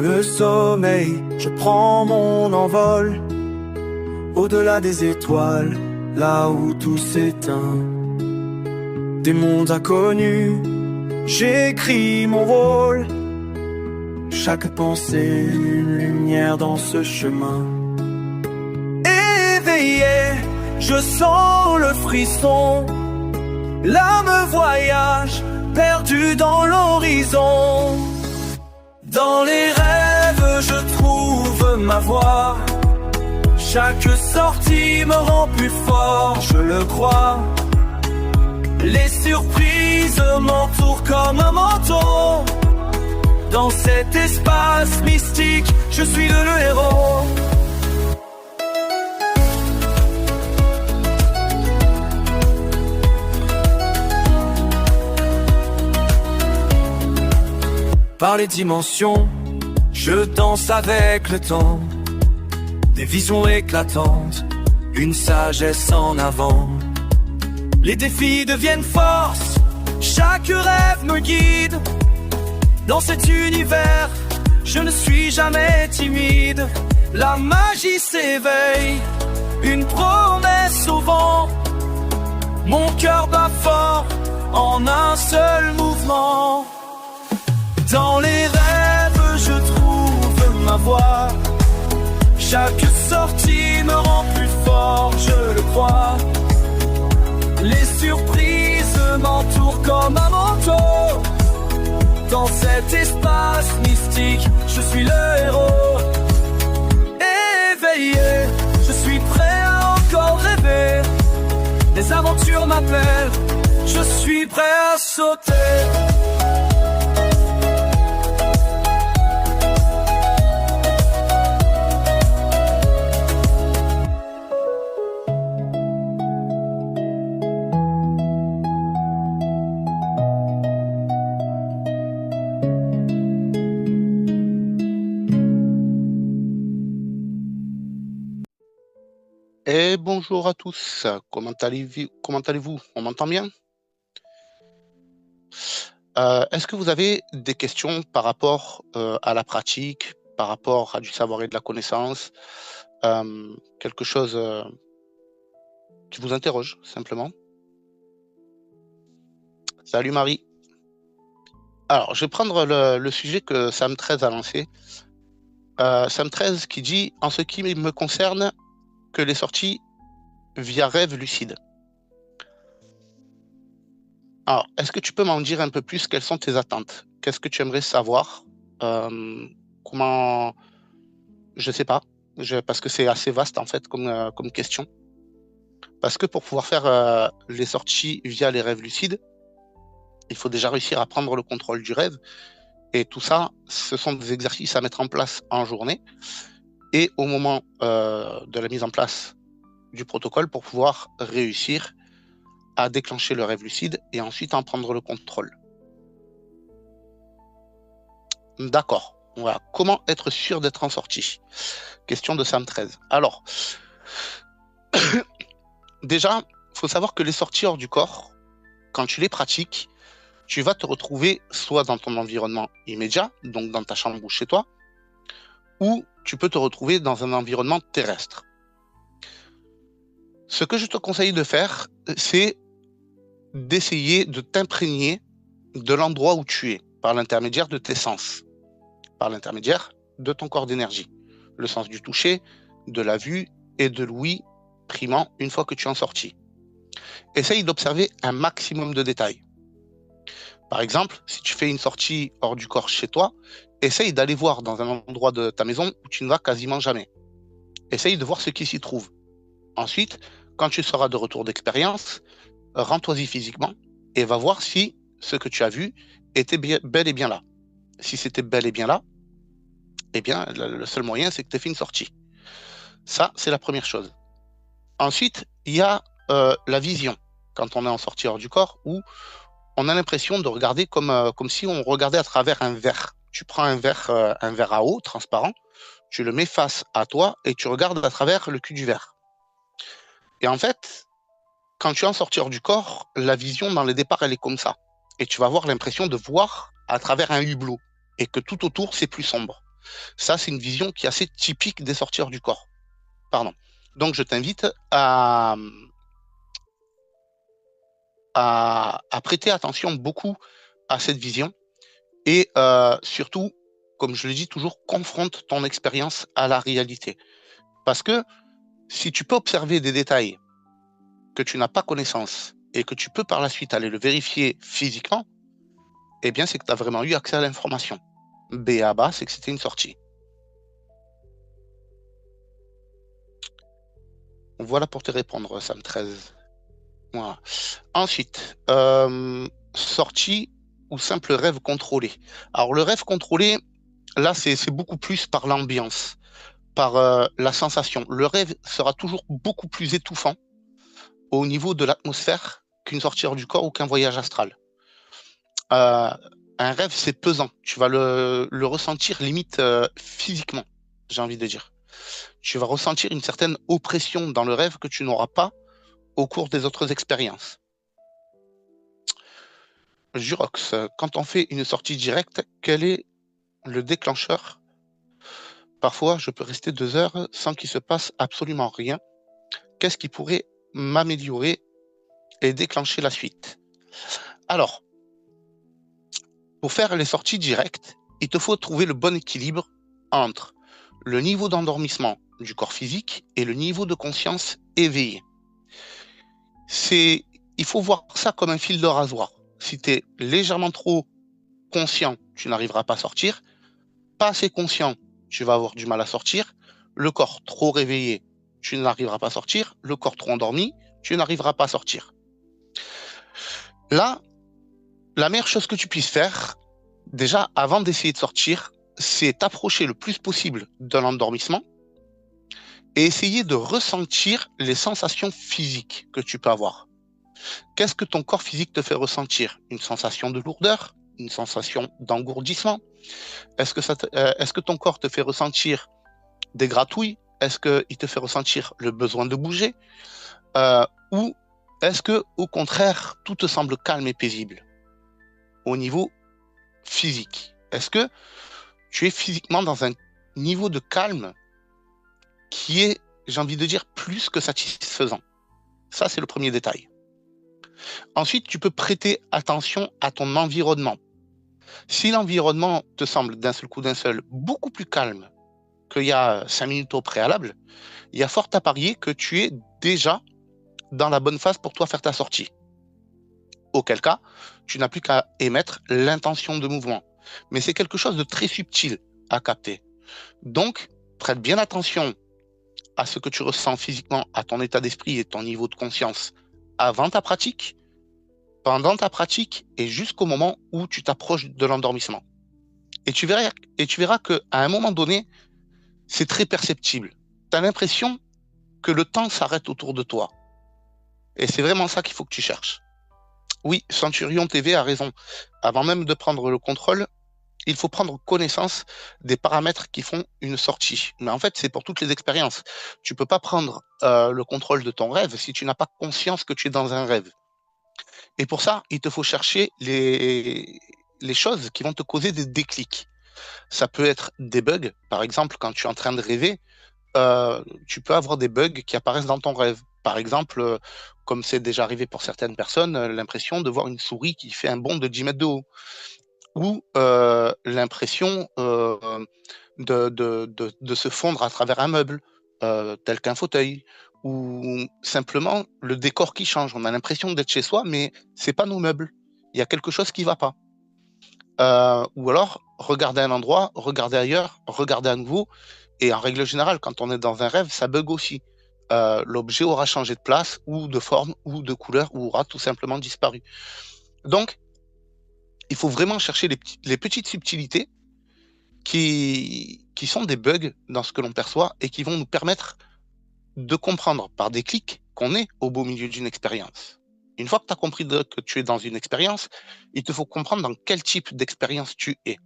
le sommeil, je prends mon envol, au-delà des étoiles, là où tout s'éteint. Des mondes inconnus, j'écris mon rôle. Chaque pensée, une lumière dans ce chemin. Éveillé, je sens le frisson. L'âme voyage, perdue dans l'horizon. Dans les rêves, je trouve ma voie. Chaque sortie me rend plus fort, je le crois. Les surprises m'entourent comme un manteau. Dans cet espace mystique, je suis le héros. Par les dimensions, je danse avec le temps. Des visions éclatantes, une sagesse en avant. Les défis deviennent force, chaque rêve me guide. Dans cet univers, je ne suis jamais timide. La magie s'éveille, une promesse au vent. Mon cœur bat fort, en un seul mouvement. Dans les rêves, je trouve ma voie. Chaque sortie me rend plus fort, je le crois. Les surprises m'entourent comme un manteau. Dans cet espace mystique, je suis le héros. Éveillé, je suis prêt à encore rêver. Les aventures m'appellent, je suis prêt à sauter. Et bonjour à tous, comment allez-vous? On m'entend bien? Est-ce que vous avez des questions par rapport à la pratique, par rapport à du savoir et de la connaissance, quelque chose qui vous interroge simplement? Salut Marie. Alors, je vais prendre le sujet que Sam13 a lancé. Sam13 qui dit « En ce qui me concerne, que les sorties via rêve lucide. » Alors, est-ce que tu peux m'en dire un peu plus? Quelles sont tes attentes? Qu'est-ce que tu aimerais savoir? Comment... Je sais pas, parce que c'est assez vaste en fait comme question. Parce que pour pouvoir faire les sorties via les rêves lucides, il faut déjà réussir à prendre le contrôle du rêve. Et tout ça, ce sont des exercices à mettre en place en journée. Et au moment de la mise en place du protocole pour pouvoir réussir à déclencher le rêve lucide et ensuite en prendre le contrôle. D'accord. Voilà. Comment être sûr d'être en sortie? Question de Sam13. Alors, déjà, il faut savoir que les sorties hors du corps, quand tu les pratiques, tu vas te retrouver soit dans ton environnement immédiat, donc dans ta chambre ou chez toi, ou tu peux te retrouver dans un environnement terrestre. Ce que je te conseille de faire, c'est d'essayer de t'imprégner de l'endroit où tu es, par l'intermédiaire de tes sens, par l'intermédiaire de ton corps d'énergie, le sens du toucher, de la vue et de l'ouïe primant une fois que tu en sortis. Essaye d'observer un maximum de détails. Par exemple, si tu fais une sortie hors du corps chez toi, essaye d'aller voir dans un endroit de ta maison où tu ne vas quasiment jamais. Essaye de voir ce qui s'y trouve. Ensuite, quand tu seras de retour d'expérience, rends-toi-y physiquement et va voir si ce que tu as vu était bel et bien là. Si c'était bel et bien là, eh bien, le seul moyen, c'est que tu aies fait une sortie. Ça, c'est la première chose. Ensuite, il y a la vision, quand on est en sortie hors du corps, où on a l'impression de regarder comme si on regardait à travers un verre. Tu prends un verre à eau transparent, tu le mets face à toi et tu regardes à travers le cul du verre. Et en fait, quand tu es en sortie hors du corps, la vision dans les départs, elle est comme ça. Et tu vas avoir l'impression de voir à travers un hublot et que tout autour, c'est plus sombre. Ça, c'est une vision qui est assez typique des sorties hors du corps. Pardon. Donc, je t'invite à prêter attention beaucoup à cette vision et surtout, comme je le dis toujours, confronte ton expérience à la réalité. Parce que si tu peux observer des détails que tu n'as pas connaissance et que tu peux par la suite aller le vérifier physiquement, eh bien, c'est que tu as vraiment eu accès à l'information. B à bas, c'est que c'était une sortie. Voilà pour te répondre, Sam 13. Voilà. Ensuite, sortie ou simple rêve contrôlé. Alors, le rêve contrôlé, là, c'est beaucoup plus par l'ambiance, par la sensation. Le rêve sera toujours beaucoup plus étouffant au niveau de l'atmosphère qu'une sortie hors du corps ou qu'un voyage astral. Euh, un rêve, c'est pesant. Tu vas le ressentir limite physiquement, j'ai envie de dire. Tu vas ressentir une certaine oppression dans le rêve que tu n'auras pas au cours des autres expériences. Jurox, quand on fait une sortie directe, quel est le déclencheur? Parfois, je peux rester 2 heures sans qu'il se passe absolument rien. Qu'est-ce qui pourrait m'améliorer et déclencher la suite? Alors, pour faire les sorties directes, il te faut trouver le bon équilibre entre le niveau d'endormissement du corps physique et le niveau de conscience éveillé. Il faut voir ça comme un fil de rasoir. Si tu es légèrement trop conscient, tu n'arriveras pas à sortir. Pas assez conscient, tu vas avoir du mal à sortir. Le corps trop réveillé, tu n'arriveras pas à sortir. Le corps trop endormi, tu n'arriveras pas à sortir. Là, la meilleure chose que tu puisses faire, déjà, avant d'essayer de sortir, c'est t'approcher le plus possible de l'endormissement et essayer de ressentir les sensations physiques que tu peux avoir. Qu'est-ce que ton corps physique te fait ressentir? Une sensation de lourdeur? Une sensation d'engourdissement? Est-ce que ton corps te fait ressentir des gratouilles? Est-ce qu'il te fait ressentir le besoin de bouger? Ou est-ce que, au contraire, tout te semble calme et paisible au niveau physique? Est-ce que tu es physiquement dans un niveau de calme qui est, j'ai envie de dire, plus que satisfaisant? Ça, c'est le premier détail. Ensuite, tu peux prêter attention à ton environnement. Si l'environnement te semble d'un seul beaucoup plus calme qu'il y a 5 minutes au préalable, il y a fort à parier que tu es déjà dans la bonne phase pour toi faire ta sortie. Auquel cas, tu n'as plus qu'à émettre l'intention de mouvement. Mais c'est quelque chose de très subtil à capter. Donc, prête bien attention à ce que tu ressens physiquement, à ton état d'esprit et ton niveau de conscience avant ta pratique, pendant ta pratique et jusqu'au moment où tu t'approches de l'endormissement. Et tu verras qu'à un moment donné, c'est très perceptible. Tu as l'impression que le temps s'arrête autour de toi. Et c'est vraiment ça qu'il faut que tu cherches. Oui, Centurion TV a raison. Avant même de prendre le contrôle, il faut prendre connaissance des paramètres qui font une sortie. Mais en fait, c'est pour toutes les expériences. Tu peux pas prendre le contrôle de ton rêve si tu n'as pas conscience que tu es dans un rêve. Et pour ça, il te faut chercher les choses qui vont te causer des déclics. Ça peut être des bugs. Par exemple, quand tu es en train de rêver, tu peux avoir des bugs qui apparaissent dans ton rêve. Par exemple, comme c'est déjà arrivé pour certaines personnes, l'impression de voir une souris qui fait un bond de 10 mètres de haut. Ou l'impression de se fondre à travers un meuble, tel qu'un fauteuil, ou simplement le décor qui change. On a l'impression d'être chez soi, mais c'est pas nos meubles. Il y a quelque chose qui va pas. Ou alors, regarder un endroit, regarder ailleurs, regarder à nouveau. Et en règle générale, quand on est dans un rêve, ça bug aussi. L'objet aura changé de place, ou de forme, ou de couleur, ou aura tout simplement disparu. Donc, il faut vraiment chercher les petites subtilités qui sont des bugs dans ce que l'on perçoit et qui vont nous permettre de comprendre par des clics qu'on est au beau milieu d'une expérience. Une fois que tu as compris que tu es dans une expérience, il te faut comprendre dans quel type d'expérience tu es.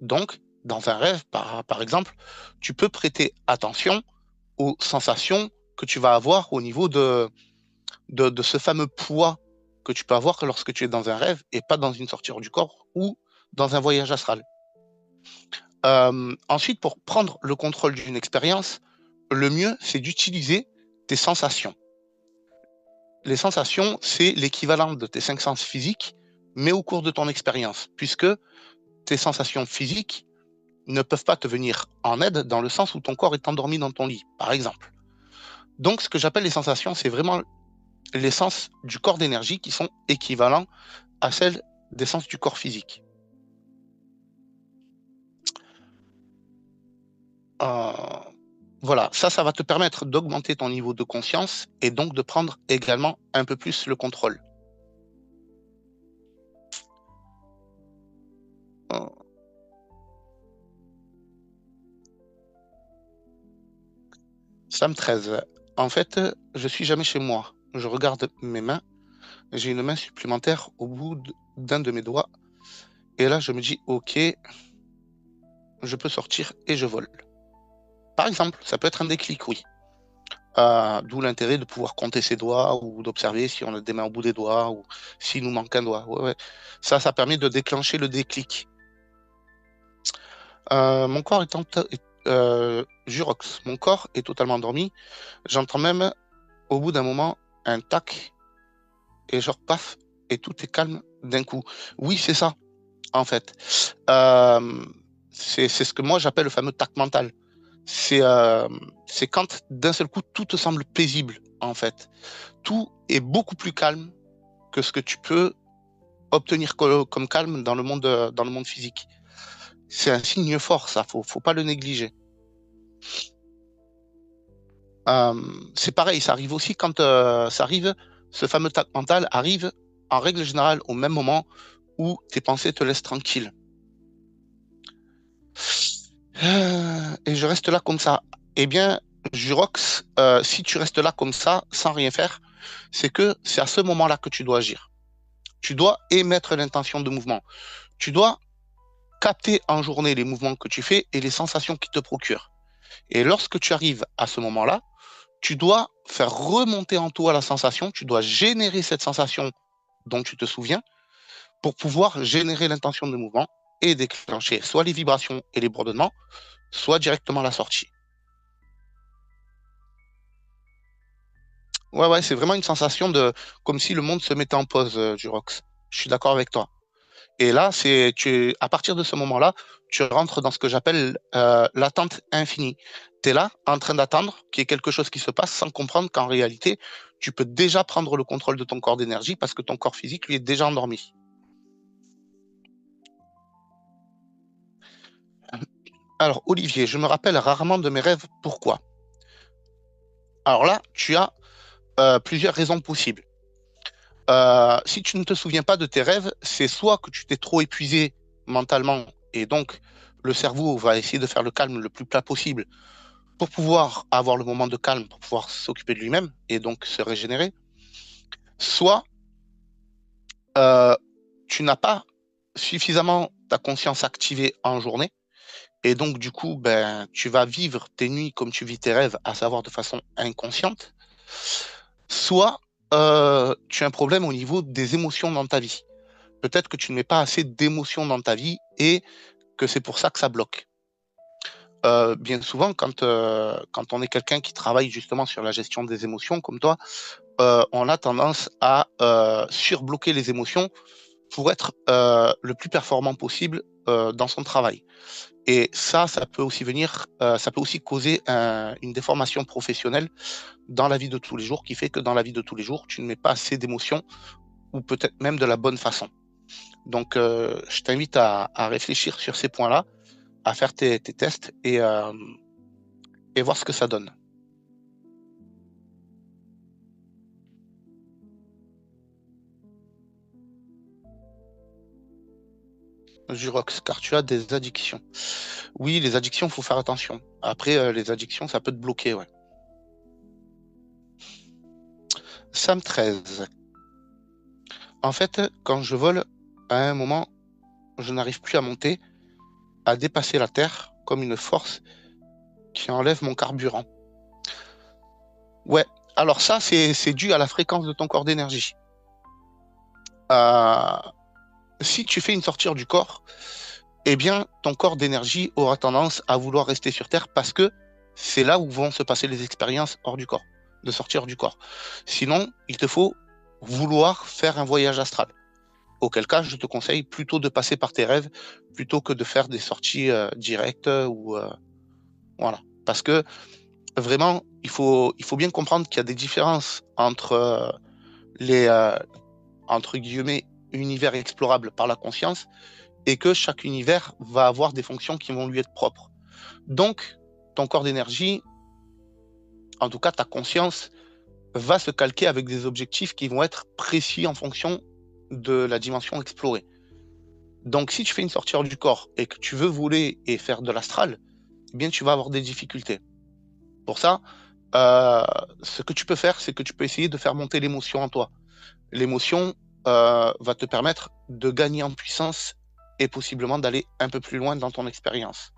Donc, dans un rêve, par exemple, tu peux prêter attention aux sensations que tu vas avoir au niveau de ce fameux poids que tu peux avoir lorsque tu es dans un rêve et pas dans une sortie hors du corps ou dans un voyage astral. Ensuite, pour prendre le contrôle d'une expérience, le mieux, c'est d'utiliser tes sensations. Les sensations, c'est l'équivalent de tes 5 sens physiques, mais au cours de ton expérience, puisque tes sensations physiques ne peuvent pas te venir en aide dans le sens où ton corps est endormi dans ton lit, par exemple. Donc, ce que j'appelle les sensations, c'est vraiment les sens du corps d'énergie qui sont équivalents à celles des sens du corps physique. Euh, voilà, ça va te permettre d'augmenter ton niveau de conscience et donc de prendre également un peu plus le contrôle. Euh, Sam 13. En fait, je suis jamais chez moi. Je regarde mes mains. J'ai une main supplémentaire au bout d'un de mes doigts. Et là, je me dis, OK, je peux sortir et je vole. Par exemple, ça peut être un déclic, oui. D'où l'intérêt de pouvoir compter ses doigts ou d'observer si on a des mains au bout des doigts ou s'il nous manque un doigt. Ouais, ouais. Ça permet de déclencher le déclic. Mon corps Jurox, mon corps est totalement endormi. J'entends même au bout d'un moment un tac et genre paf et tout est calme d'un coup. Oui, c'est ça, en fait. Euh, c'est ce que moi j'appelle le fameux tac mental. C'est c'est quand d'un seul coup tout te semble paisible, en fait. Tout est beaucoup plus calme que ce que tu peux obtenir comme calme dans le monde physique. C'est un signe fort, ça, faut pas le négliger. C'est pareil, ça arrive aussi quand ça arrive, ce fameux tac mental arrive en règle générale au même moment où tes pensées te laissent tranquille. Et je reste là comme ça. Eh bien, Jurox, si tu restes là comme ça, sans rien faire, c'est que c'est à ce moment-là que tu dois agir. Tu dois émettre l'intention de mouvement. Tu dois capter en journée les mouvements que tu fais et les sensations qu'ils te procurent. Et lorsque tu arrives à ce moment-là, tu dois faire remonter en toi la sensation, tu dois générer cette sensation dont tu te souviens pour pouvoir générer l'intention de mouvement et déclencher soit les vibrations et les bourdonnements, soit directement la sortie. Ouais, ouais, c'est vraiment une sensation de comme si le monde se mettait en pause, du Rox. Je suis d'accord avec toi. Et là, à partir de ce moment-là, tu rentres dans ce que j'appelle l'attente infinie. Tu es là, en train d'attendre qu'il y ait quelque chose qui se passe sans comprendre qu'en réalité, tu peux déjà prendre le contrôle de ton corps d'énergie parce que ton corps physique, lui, est déjà endormi. Alors, Olivier, je me rappelle rarement de mes rêves. Pourquoi? Alors là, tu as plusieurs raisons possibles. Si tu ne te souviens pas de tes rêves, c'est soit que tu t'es trop épuisé mentalement et donc le cerveau va essayer de faire le calme le plus plat possible pour pouvoir avoir le moment de calme, pour pouvoir s'occuper de lui-même et donc se régénérer, soit euh, tu n'as pas suffisamment ta conscience activée en journée et donc du coup, ben, tu vas vivre tes nuits comme tu vis tes rêves, à savoir de façon inconsciente, soit tu as un problème au niveau des émotions dans ta vie. Peut-être que tu ne mets pas assez d'émotions dans ta vie et que c'est pour ça que ça bloque. Bien souvent, quand on est quelqu'un qui travaille justement sur la gestion des émotions, comme toi, on a tendance à surbloquer les émotions pour être le plus performant possible dans son travail. Et ça peut aussi ça peut aussi causer une déformation professionnelle dans la vie de tous les jours, qui fait que dans la vie de tous les jours, tu ne mets pas assez d'émotions ou peut-être même de la bonne façon. Donc, je t'invite à réfléchir sur ces points-là, à faire tes tests et voir ce que ça donne. Jurox, car tu as des addictions. Oui, les addictions, il faut faire attention. Après, les addictions, ça peut te bloquer, ouais. Sam 13. En fait, quand je vole, à un moment, je n'arrive plus à monter, à dépasser la Terre comme une force qui enlève mon carburant. Ouais, alors ça, c'est dû à la fréquence de ton corps d'énergie. Euh, Si tu fais une sortie du corps, eh bien, ton corps d'énergie aura tendance à vouloir rester sur Terre parce que c'est là où vont se passer les expériences hors du corps, de sortir du corps. Sinon, il te faut vouloir faire un voyage astral. Auquel cas, je te conseille plutôt de passer par tes rêves plutôt que de faire des sorties directes ou voilà. Parce que vraiment, il faut bien comprendre qu'il y a des différences entre les entre guillemets univers explorables par la conscience et que chaque univers va avoir des fonctions qui vont lui être propres. Donc, ton corps d'énergie, en tout cas ta conscience, va se calquer avec des objectifs qui vont être précis en fonction de la dimension explorée. Donc, si tu fais une sortie hors du corps et que tu veux voler et faire de l'astral, eh bien, tu vas avoir des difficultés. Pour ça, euh, ce que tu peux faire, c'est que tu peux essayer de faire monter l'émotion en toi. L'émotion va te permettre de gagner en puissance et possiblement d'aller un peu plus loin dans ton expérience.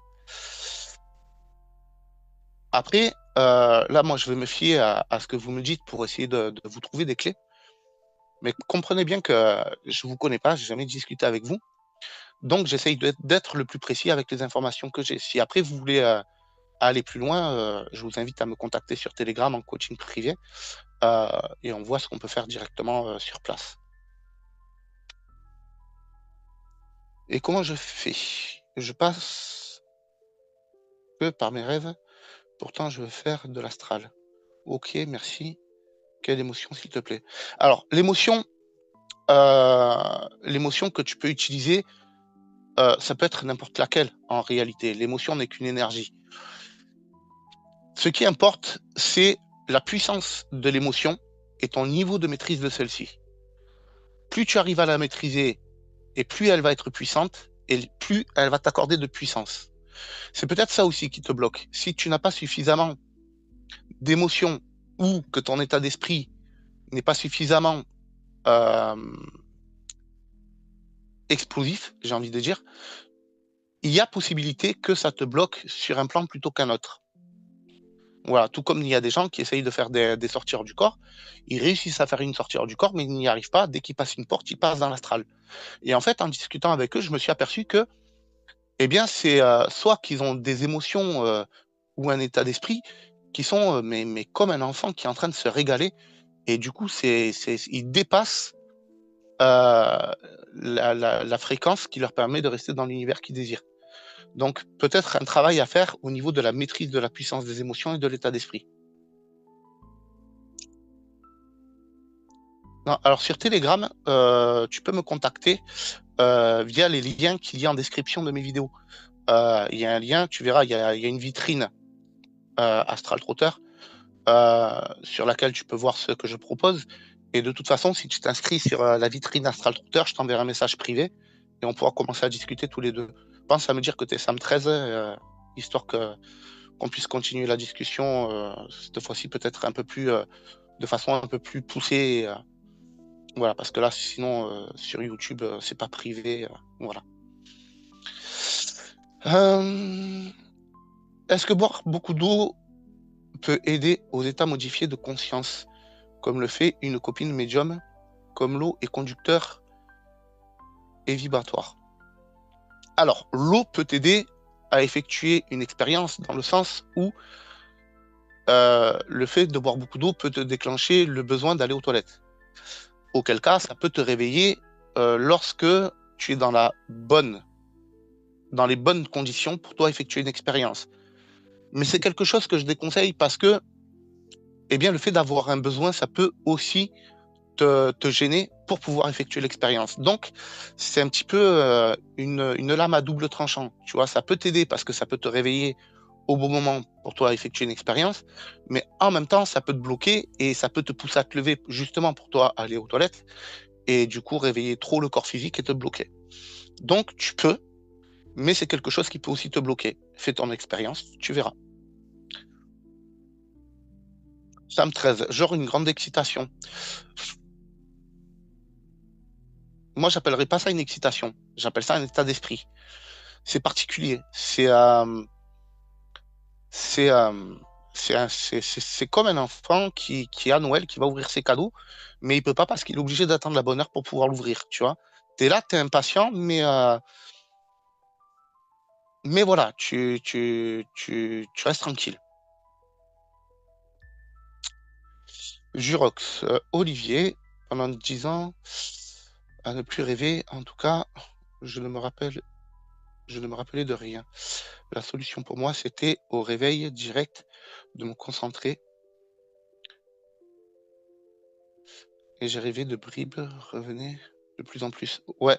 Après, là, moi, je vais me fier à ce que vous me dites pour essayer de vous trouver des clés. Mais comprenez bien que je ne vous connais pas, je n'ai jamais discuté avec vous. Donc, j'essaye d'être le plus précis avec les informations que j'ai. Si après, vous voulez aller plus loin, je vous invite à me contacter sur Telegram en coaching privé euh, et on voit ce qu'on peut faire directement sur place. Et comment je fais? Je passe que par mes rêves, pourtant je veux faire de l'astral. Ok, merci. Quelle émotion, s'il te plaît? Alors, l'émotion que tu peux utiliser, ça peut être n'importe laquelle en réalité. L'émotion n'est qu'une énergie. Ce qui importe, c'est la puissance de l'émotion et ton niveau de maîtrise de celle-ci. Plus tu arrives à la maîtriser et plus elle va être puissante et plus elle va t'accorder de puissance. C'est peut-être ça aussi qui te bloque. Si tu n'as pas suffisamment d'émotion ou que ton état d'esprit n'est pas suffisamment euh, explosif, j'ai envie de dire, il y a possibilité que ça te bloque sur un plan plutôt qu'un autre. Voilà, tout comme il y a des gens qui essayent de faire des sorties hors du corps, ils réussissent à faire une sortie hors du corps, mais ils n'y arrivent pas. Dès qu'ils passent une porte, ils passent dans l'astral. Et en fait, en discutant avec eux, je me suis aperçu que, eh bien, c'est soit qu'ils ont des émotions ou un état d'esprit qui sont mais comme un enfant qui est en train de se régaler. Et du coup, ils dépassent la fréquence qui leur permet de rester dans l'univers qu'ils désirent. Donc, peut-être un travail à faire au niveau de la maîtrise de la puissance des émotions et de l'état d'esprit. Non, alors, sur Telegram, tu peux me contacter via les liens qu'il y a en description de mes vidéos. Il y a un lien, tu verras, il y a une vitrine Astral Trotter sur laquelle tu peux voir ce que je propose. Et de toute façon, si tu t'inscris sur la vitrine Astral Trotter, je t'enverrai un message privé et on pourra commencer à discuter tous les deux. Pense à me dire que tu es Sam 13, histoire qu'on puisse continuer la discussion cette fois-ci peut-être un peu plus de façon un peu plus poussée. Voilà, parce que là, sinon, sur YouTube, c'est pas privé. Voilà. Est-ce que boire beaucoup d'eau peut aider aux états modifiés de conscience, comme le fait une copine médium, comme l'eau est conducteur et vibratoire? Alors, l'eau peut t'aider à effectuer une expérience dans le sens où le fait de boire beaucoup d'eau peut te déclencher le besoin d'aller aux toilettes. Auquel cas, ça peut te réveiller lorsque tu es dans les bonnes conditions pour toi effectuer une expérience. Mais c'est quelque chose que je déconseille parce que, eh bien, le fait d'avoir un besoin, ça peut aussi te gêner pour pouvoir effectuer l'expérience. Donc, c'est un petit peu une lame à double tranchant. Tu vois, ça peut t'aider parce que ça peut te réveiller au bon moment pour toi effectuer une expérience, mais en même temps, ça peut te bloquer et ça peut te pousser à te lever justement pour toi aller aux toilettes et du coup réveiller trop le corps physique et te bloquer. Donc, tu peux, mais c'est quelque chose qui peut aussi te bloquer. Fais ton expérience, tu verras. Sam 13, genre une grande excitation. Moi, j'appellerais pas ça une excitation. J'appelle ça un état d'esprit. C'est particulier. C'est c'est comme un enfant qui est à Noël, qui va ouvrir ses cadeaux, mais il peut pas parce qu'il est obligé d'attendre la bonne heure pour pouvoir l'ouvrir, tu vois. Tu es là, tu es impatient, mais Mais voilà, tu restes tranquille. Jurox, Olivier, pendant 10 ans, à ne plus rêver, en tout cas, je ne me rappelle, je ne me rappelais de rien. La solution pour moi, c'était au réveil direct de me concentrer et j'ai rêvé de bribes revenait de plus en plus. Ouais,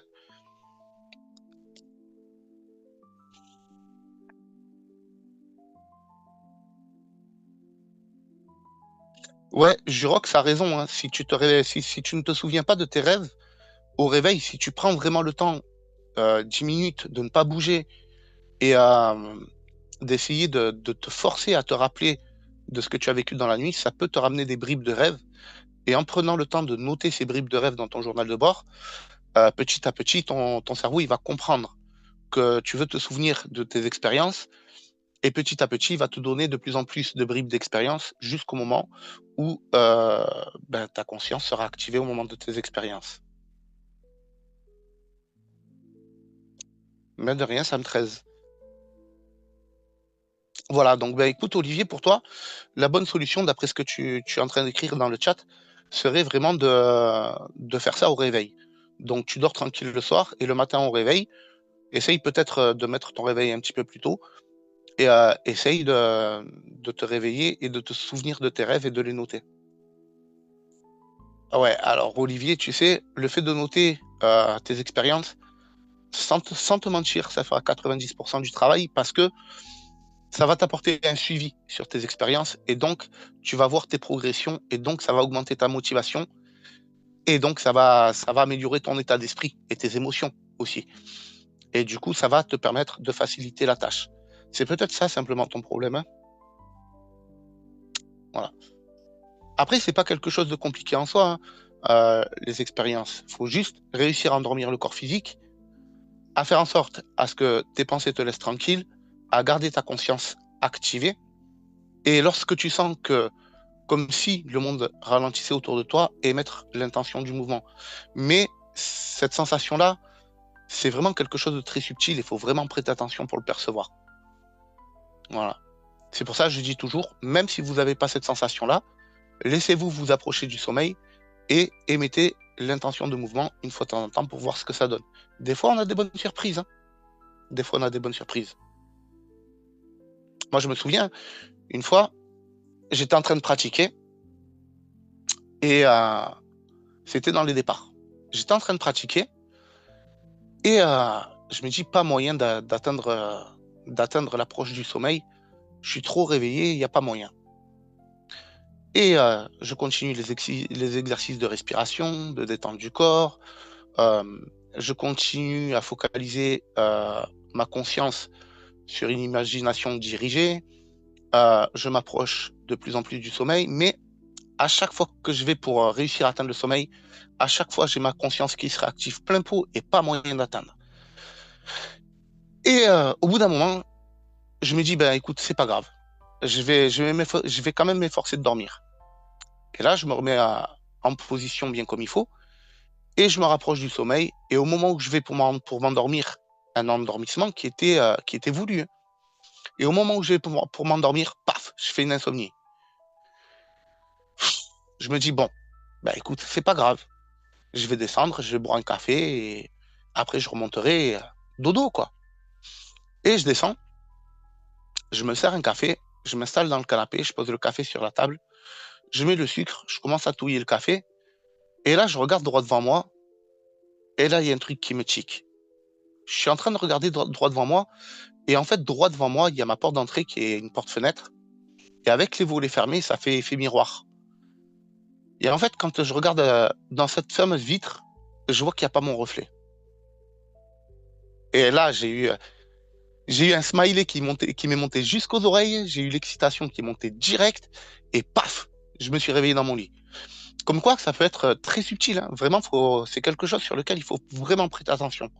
ouais, Jurox a raison, hein. Si tu te réveilles, si tu ne te souviens pas de tes rêves, au réveil, si tu prends vraiment le temps, 10 minutes de ne pas bouger et d'essayer de te forcer à te rappeler de ce que tu as vécu dans la nuit, ça peut te ramener des bribes de rêve. Et en prenant le temps de noter ces bribes de rêve dans ton journal de bord, petit à petit, ton cerveau, il va comprendre que tu veux te souvenir de tes expériences et petit à petit, il va te donner de plus en plus de bribes d'expérience jusqu'au moment où ben, ta conscience sera activée au moment de tes expériences. Mais de rien, ça me 13. Voilà, donc ben, écoute Olivier, pour toi, la bonne solution, d'après ce que tu es en train d'écrire dans le chat, serait vraiment de faire ça au réveil. Donc tu dors tranquille le soir et le matin au réveil, essaye peut-être de mettre ton réveil un petit peu plus tôt et essaye de te réveiller et de te souvenir de tes rêves et de les noter. Ah ouais, alors Olivier, tu sais, le fait de noter tes expériences, sans te mentir, ça fera 90% du travail parce que ça va t'apporter un suivi sur tes expériences et donc tu vas voir tes progressions et donc ça va augmenter ta motivation et donc ça va améliorer ton état d'esprit et tes émotions aussi. Et du coup, ça va te permettre de faciliter la tâche. C'est peut-être ça simplement ton problème, hein. Voilà. Après, c'est pas quelque chose de compliqué en soi, hein, les expériences. Il faut juste réussir à endormir le corps physique, à faire en sorte à ce que tes pensées te laissent tranquille, à garder ta conscience activée. Et lorsque tu sens que, comme si le monde ralentissait autour de toi, émettre l'intention du mouvement. Mais cette sensation-là, c'est vraiment quelque chose de très subtil. Il faut vraiment prêter attention pour le percevoir. Voilà. C'est pour ça que je dis toujours, même si vous n'avez pas cette sensation-là, laissez-vous vous approcher du sommeil et émettez l'intention de mouvement une fois de temps en temps pour voir ce que ça donne. Des fois, on a des bonnes surprises, hein. Des fois, on a des bonnes surprises. Moi, je me souviens, une fois, j'étais en train de pratiquer et c'était dans les départs. J'étais en train de pratiquer et je me dis pas moyen d'atteindre l'approche du sommeil. Je suis trop réveillé, il n'y a pas moyen. Et je continue les exercices de respiration, de détente du corps. Euh, je continue à focaliser ma conscience sur une imagination dirigée. Je m'approche de plus en plus du sommeil, mais à chaque fois que je vais pour réussir à atteindre le sommeil, à chaque fois j'ai ma conscience qui se réactive plein pot et pas moyen d'atteindre. Et au bout d'un moment, je me dis, ben écoute, c'est pas grave. Je vais quand même m'efforcer de dormir. Et là, je me remets en position bien comme il faut et je me rapproche du sommeil. Et au moment où je vais pour m'endormir, un endormissement qui était voulu, hein. Et au moment où je vais pour m'endormir, paf, je fais une insomnie. Je me dis, bon, bah écoute, c'est pas grave. Je vais descendre, je vais boire un café et après je remonterai dodo, quoi. Et je descends, je me sers un café, je m'installe dans le canapé, je pose le café sur la table, je mets le sucre, je commence à touiller le café. Et là, je regarde droit devant moi et là, il y a un truc qui me tique. Je suis en train de regarder droit devant moi et en fait, droit devant moi, il y a ma porte d'entrée qui est une porte-fenêtre. Et avec les volets fermés, ça fait effet miroir. Et en fait, quand je regarde dans cette fameuse vitre, je vois qu'il n'y a pas mon reflet. Et là, j'ai eu un smiley qui m'est monté jusqu'aux oreilles, j'ai eu l'excitation qui est montée direct, et paf, je me suis réveillé dans mon lit. Comme quoi, ça peut être très subtil, hein. Vraiment, c'est quelque chose sur lequel il faut vraiment prêter attention.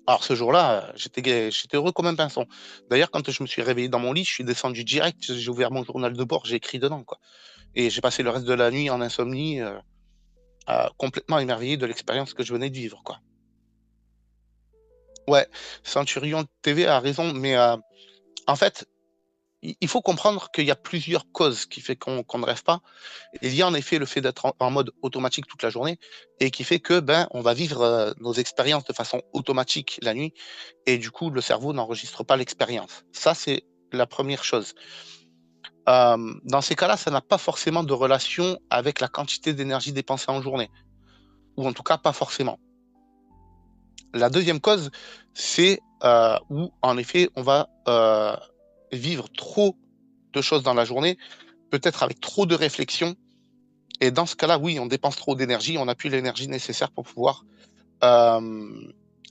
Alors ce jour-là, j'étais heureux comme un pinson. D'ailleurs, quand je me suis réveillé dans mon lit, je suis descendu direct, j'ai ouvert mon journal de bord, j'ai écrit dedans, quoi. Et j'ai passé le reste de la nuit en insomnie. complètement émerveillé de l'expérience que je venais de vivre, quoi. Ouais, Centurion TV a raison, mais en fait, il faut comprendre qu'il y a plusieurs causes qui fait qu'on ne rêve pas. Il y a en effet le fait d'être en mode automatique toute la journée et qui fait que ben on va vivre nos expériences de façon automatique la nuit et du coup le cerveau n'enregistre pas l'expérience. Ça c'est la première chose. Dans ces cas-là, ça n'a pas forcément de relation avec la quantité d'énergie dépensée en journée, ou en tout cas pas forcément. La deuxième cause, c'est où en effet on va vivre trop de choses dans la journée, peut-être avec trop de réflexion. Et dans ce cas-là, oui, on dépense trop d'énergie, on n'a plus l'énergie nécessaire pour pouvoir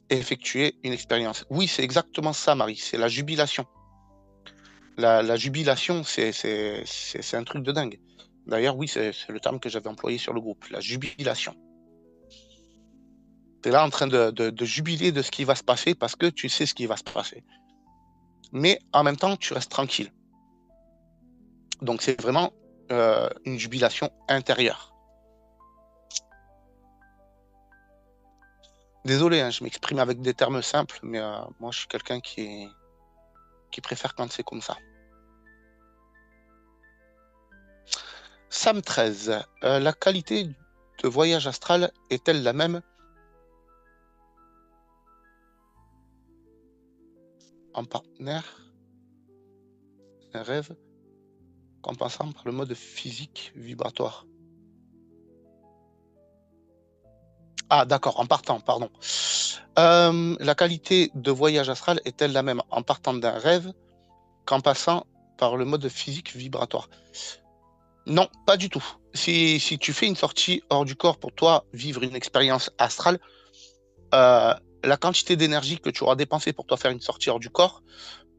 effectuer une expérience. Oui, c'est exactement ça, Marie, c'est la jubilation. La jubilation, c'est un truc de dingue. D'ailleurs, oui, c'est le terme que j'avais employé sur le groupe, la jubilation. Tu es là en train de jubiler de ce qui va se passer parce que tu sais ce qui va se passer. Mais en même temps, tu restes tranquille. Donc, c'est vraiment une jubilation intérieure. Désolé, hein, je m'exprime avec des termes simples, mais moi, je suis quelqu'un qui préfère quand c'est comme ça. Sam 13, la qualité de voyage astral est-elle la même en partenaire, un rêve, qu'en passant par le mode physique vibratoire? Ah, d'accord, en partant, pardon. La qualité de voyage astral est-elle la même en partant d'un rêve qu'en passant par le mode physique vibratoire? Non, pas du tout. Si tu fais une sortie hors du corps pour toi, vivre une expérience astrale, la quantité d'énergie que tu auras dépensée pour toi faire une sortie hors du corps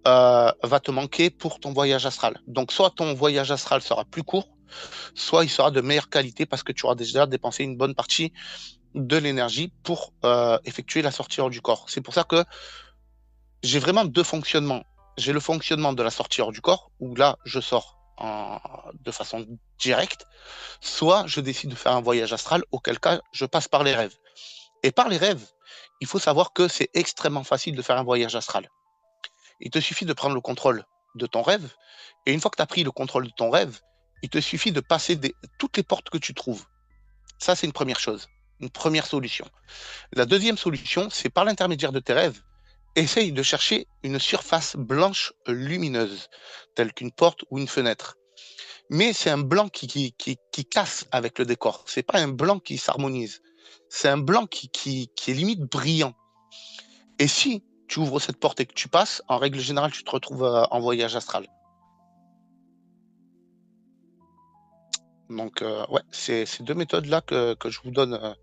va te manquer pour ton voyage astral. Donc, soit ton voyage astral sera plus court, soit il sera de meilleure qualité parce que tu auras déjà dépensé une bonne partie de l'énergie pour effectuer la sortie hors du corps. C'est pour ça que j'ai vraiment deux fonctionnements. J'ai le fonctionnement de la sortie hors du corps, où là, je sors de façon directe, soit je décide de faire un voyage astral, auquel cas, je passe par les rêves. Et par les rêves, il faut savoir que c'est extrêmement facile de faire un voyage astral. Il te suffit de prendre le contrôle de ton rêve, et une fois que tu as pris le contrôle de ton rêve, il te suffit de passer toutes les portes que tu trouves. Ça, c'est une première chose, une première solution. La deuxième solution, c'est par l'intermédiaire de tes rêves, essaye de chercher une surface blanche lumineuse, telle qu'une porte ou une fenêtre. Mais c'est un blanc qui casse avec le décor. C'est pas un blanc qui s'harmonise. C'est un blanc qui est limite brillant. Et si tu ouvres cette porte et que tu passes, en règle générale, tu te retrouves en voyage astral. Donc, ouais, c'est ces deux méthodes-là que je vous donne,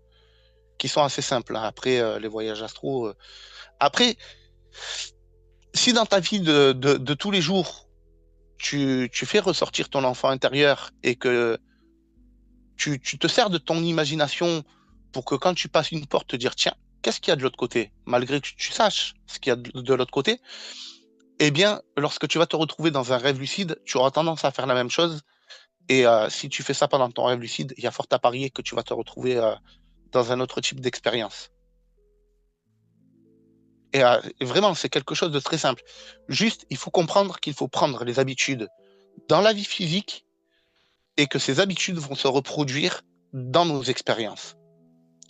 qui sont assez simples, hein. Après, les voyages astraux. Après, si dans ta vie de tous les jours, tu fais ressortir ton enfant intérieur et que tu te sers de ton imagination pour que quand tu passes une porte, te dire, tiens, qu'est-ce qu'il y a de l'autre côté, malgré que tu saches ce qu'il y a de l'autre côté, eh bien, lorsque tu vas te retrouver dans un rêve lucide, tu auras tendance à faire la même chose. Et si tu fais ça pendant ton rêve lucide, il y a fort à parier que tu vas te retrouver dans un autre type d'expérience. Et vraiment, c'est quelque chose de très simple. Juste, il faut comprendre qu'il faut prendre les habitudes dans la vie physique et que ces habitudes vont se reproduire dans nos expériences.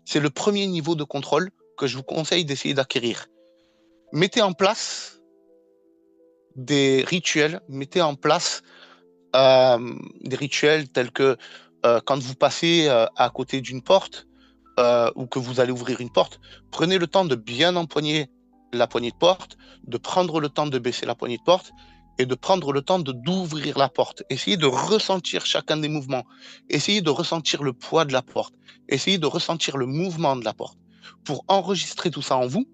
C'est le premier niveau de contrôle que je vous conseille d'essayer d'acquérir. Mettez en place des rituels, mettez en place des rituels tels que quand vous passez à côté d'une porte ou que vous allez ouvrir une porte, prenez le temps de bien empoigner la poignée de porte, de prendre le temps de baisser la poignée de porte et de prendre le temps d'ouvrir la porte. Essayez de ressentir chacun des mouvements. Essayez de ressentir le poids de la porte. Essayez de ressentir le mouvement de la porte pour enregistrer tout ça en vous,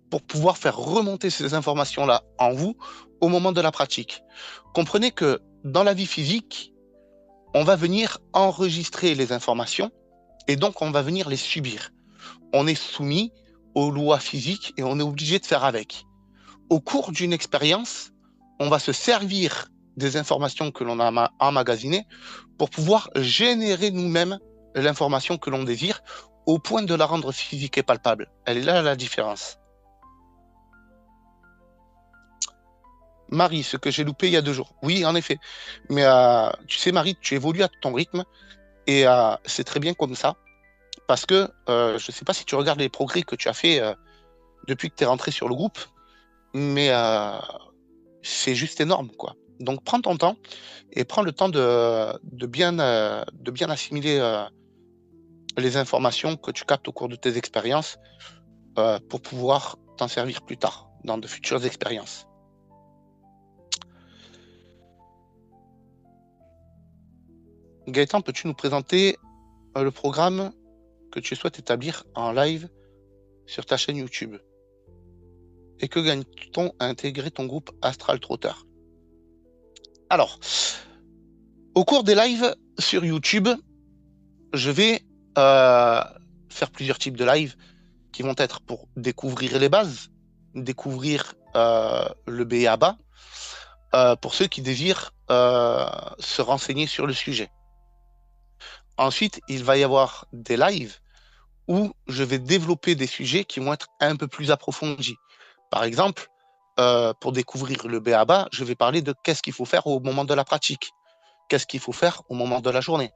pour pouvoir faire remonter ces informations-là en vous au moment de la pratique. Comprenez que dans la vie physique, on va venir enregistrer les informations et donc on va venir les subir. On est soumis aux lois physiques et on est obligé de faire avec. Au cours d'une expérience, on va se servir des informations que l'on a emmagasinées pour pouvoir générer nous-mêmes l'information que l'on désire au point de la rendre physique et palpable. Elle est là la différence. Marie, ce que j'ai loupé il y a 2 jours. Oui, en effet. Mais tu sais, Marie, tu évolues à ton rythme et c'est très bien comme ça. Parce que je ne sais pas si tu regardes les progrès que tu as fait depuis que tu es rentré sur le groupe, mais c'est juste énorme, quoi. Donc prends ton temps et prends le temps de bien assimiler les informations que tu captes au cours de tes expériences pour pouvoir t'en servir plus tard dans de futures expériences. Gaëtan, peux-tu nous présenter le programme que tu souhaites établir en live sur ta chaîne YouTube? Et que gagne-t-on à intégrer ton groupe Astral Trotter? Alors, au cours des lives sur YouTube, je vais faire plusieurs types de lives qui vont être pour découvrir les bases, découvrir le B.A.B.A. Pour ceux qui désirent se renseigner sur le sujet. Ensuite, il va y avoir des lives où je vais développer des sujets qui vont être un peu plus approfondis. Par exemple, pour découvrir le B.A.B.A., je vais parler de qu'est-ce qu'il faut faire au moment de la pratique, qu'est-ce qu'il faut faire au moment de la journée.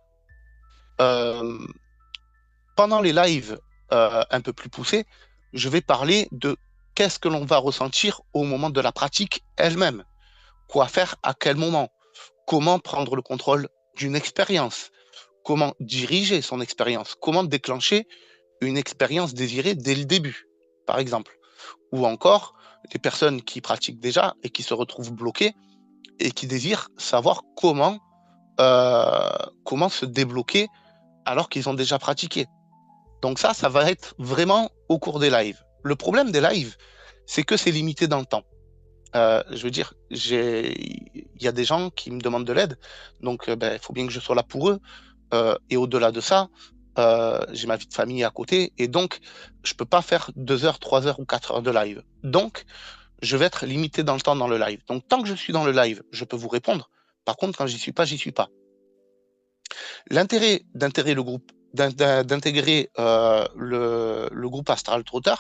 Pendant les lives un peu plus poussés, je vais parler de qu'est-ce que l'on va ressentir au moment de la pratique elle-même, quoi faire à quel moment, comment prendre le contrôle d'une expérience, comment diriger son expérience, comment déclencher une expérience désirée dès le début, par exemple. Ou encore, les personnes qui pratiquent déjà et qui se retrouvent bloquées et qui désirent savoir comment se débloquer alors qu'ils ont déjà pratiqué. Donc ça va être vraiment au cours des lives. Le problème des lives, c'est que c'est limité dans le temps. Je veux dire, il y a des gens qui me demandent de l'aide, donc il faut bien que je sois là pour eux. Et au-delà de ça, j'ai ma vie de famille à côté, et donc je peux pas faire 2 heures, 3 heures ou 4 heures de live. Donc, je vais être limité dans le temps dans le live. Donc, tant que je suis dans le live, je peux vous répondre. Par contre, quand j'y suis pas, j'y suis pas. L'intérêt d'intégrer le groupe, d'intégrer le groupe Astral Trotter,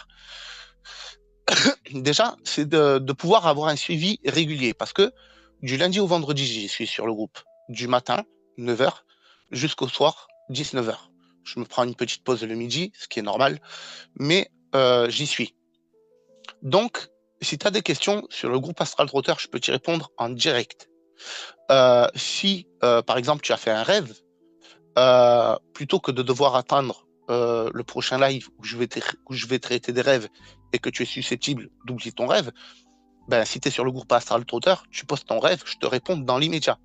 déjà, c'est de pouvoir avoir un suivi régulier. Parce que du lundi au vendredi, j'y suis sur le groupe. Du matin, 9 heures, jusqu'au soir, 19 heures. Je me prends une petite pause le midi, ce qui est normal, mais j'y suis. Donc, si tu as des questions sur le groupe Astral Trotter, je peux t'y répondre en direct. Si, par exemple, tu as fait un rêve, plutôt que de devoir attendre le prochain live où je vais traiter des rêves et que tu es susceptible d'oublier ton rêve, ben, si tu es sur le groupe Astral Trotter, tu postes ton rêve, je te réponds dans l'immédiat.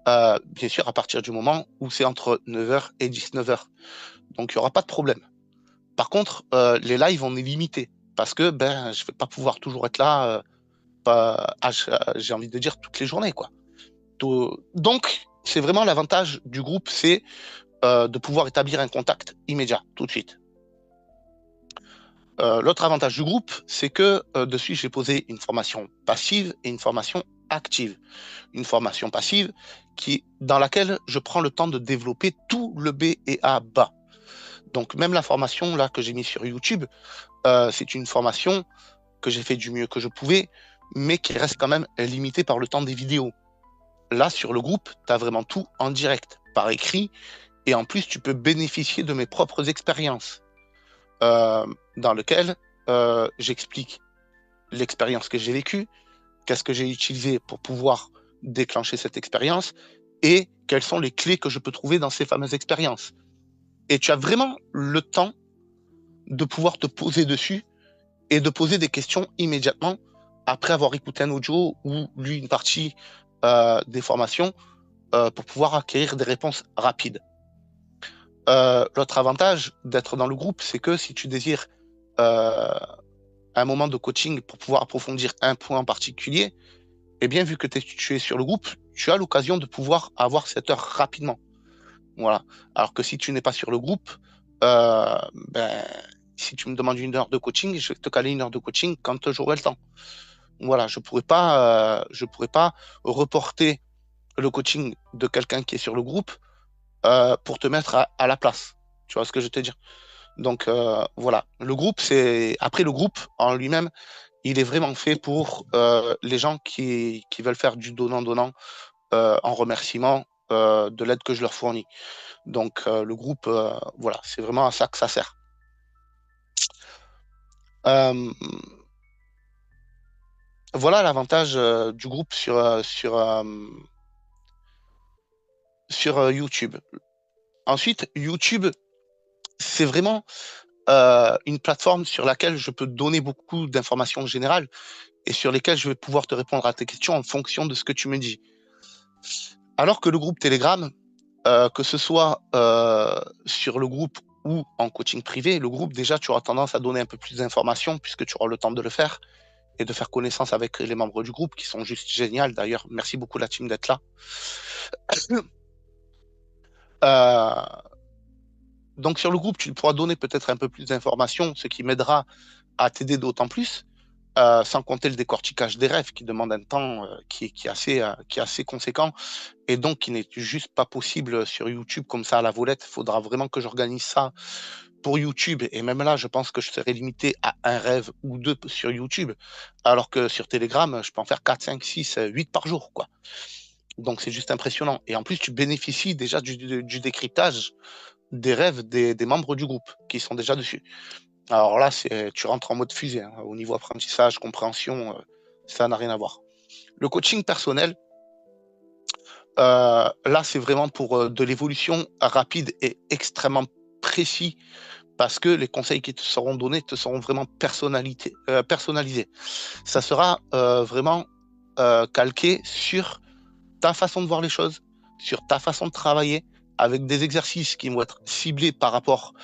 Bien sûr, à partir du moment où c'est entre 9h et 19h. Donc, il n'y aura pas de problème. Par contre, les lives, on est limité parce que je ne vais pas pouvoir toujours être là, j'ai envie de dire, toutes les journées, quoi. Donc, c'est vraiment l'avantage du groupe, c'est de pouvoir établir un contact immédiat, tout de suite. L'autre avantage du groupe, c'est que dessus, j'ai posé une formation passive et une formation active. Une formation passive dans laquelle je prends le temps de développer tout le B.A.B.A. Donc, même la formation là, que j'ai mise sur YouTube, c'est une formation que j'ai fait du mieux que je pouvais, mais qui reste quand même limitée par le temps des vidéos. Là, sur le groupe, tu as vraiment tout en direct, par écrit, et en plus, tu peux bénéficier de mes propres expériences, dans lesquelles j'explique l'expérience que j'ai vécue, qu'est-ce que j'ai utilisé pour pouvoir déclencher cette expérience, et quelles sont les clés que je peux trouver dans ces fameuses expériences. Et tu as vraiment le temps de pouvoir te poser dessus et de poser des questions immédiatement après avoir écouté un audio ou lu une partie des formations pour pouvoir acquérir des réponses rapides. L'autre avantage d'être dans le groupe, c'est que si tu désires un moment de coaching pour pouvoir approfondir un point en particulier, eh bien, vu que tu es sur le groupe, tu as l'occasion de pouvoir avoir cette heure rapidement. Voilà. Alors que si tu n'es pas sur le groupe, si tu me demandes 1 heure de coaching, je vais te caler 1 heure de coaching quand j'aurai le temps. Voilà, je pourrais pas reporter le coaching de quelqu'un qui est sur le groupe pour te mettre à la place. Tu vois ce que je veux te dire? Donc voilà, le groupe, c'est après le groupe en lui-même, il est vraiment fait pour les gens qui veulent faire du donnant-donnant en remerciement de l'aide que je leur fournis. Donc le groupe, voilà, c'est vraiment à ça que ça sert. Euh, voilà l'avantage du groupe sur YouTube. Ensuite, YouTube, c'est vraiment une plateforme sur laquelle je peux donner beaucoup d'informations générales et sur lesquelles je vais pouvoir te répondre à tes questions en fonction de ce que tu me dis. Alors que le groupe Telegram, que ce soit sur le groupe ou en coaching privé, le groupe, déjà, tu auras tendance à donner un peu plus d'informations puisque tu auras le temps de le faire et de faire connaissance avec les membres du groupe qui sont juste géniaux. D'ailleurs, merci beaucoup la team d'être là. Euh, donc sur le groupe, tu pourras donner peut-être un peu plus d'informations, ce qui m'aidera à t'aider d'autant plus, sans compter le décortiquage des rêves qui demande un temps qui est assez conséquent et donc qui n'est juste pas possible sur YouTube comme ça à la volette. Il faudra vraiment que j'organise ça pour YouTube et même là, je pense que je serai limité à un rêve ou deux sur YouTube, alors que sur Telegram, je peux en faire 4, 5, 6, 8 par jour, quoi. Donc c'est juste impressionnant. Et en plus, tu bénéficies déjà du décryptage des rêves des membres du groupe qui sont déjà dessus. Alors là, tu rentres en mode fusée, hein. Au niveau apprentissage, compréhension, ça n'a rien à voir. Le coaching personnel, là, c'est vraiment pour de l'évolution rapide et extrêmement précis parce que les conseils qui te seront donnés te seront vraiment personnalisés. Ça sera vraiment calqué sur ta façon de voir les choses, sur ta façon de travailler, avec des exercices qui vont être ciblés par rapport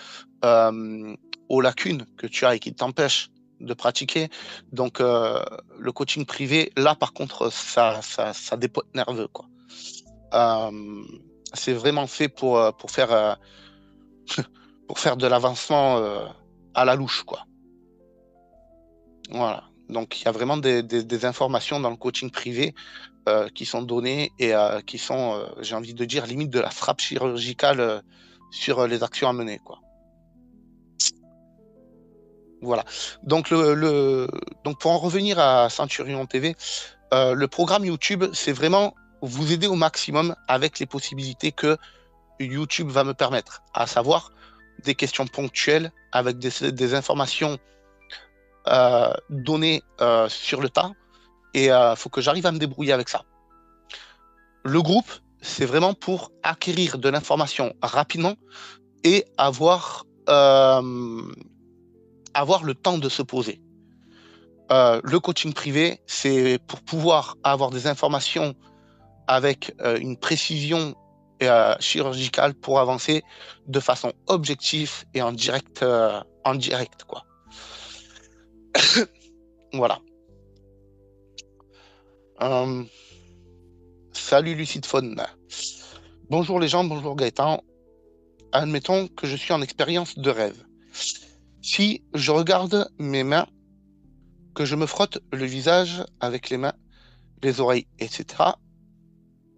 euh, aux lacunes que tu as et qui t'empêchent de pratiquer. Donc, le coaching privé, là, par contre, ça dépote nerveux, quoi. Euh, c'est vraiment fait pour faire de l'avancement à la louche, quoi. Voilà. Donc, il y a vraiment des informations dans le coaching privé qui sont données et qui sont, j'ai envie de dire, limite de la frappe chirurgicale sur les actions à mener, quoi. Voilà. Donc, donc pour en revenir à Centurion TV, le programme YouTube, c'est vraiment vous aider au maximum avec les possibilités que YouTube va me permettre, à savoir des questions ponctuelles avec des informations données sur le tas et il faut que j'arrive à me débrouiller avec ça. Le groupe, c'est vraiment pour acquérir de l'information rapidement et avoir le temps de se poser. Le coaching privé, c'est pour pouvoir avoir des informations avec une précision chirurgicale pour avancer de façon objective et en direct, quoi. Voilà. Euh, salut Lucide Faune. Bonjour les gens, bonjour Gaëtan. Admettons que je suis en expérience de rêve. Si je regarde mes mains, que je me frotte le visage avec les mains, les oreilles, etc.,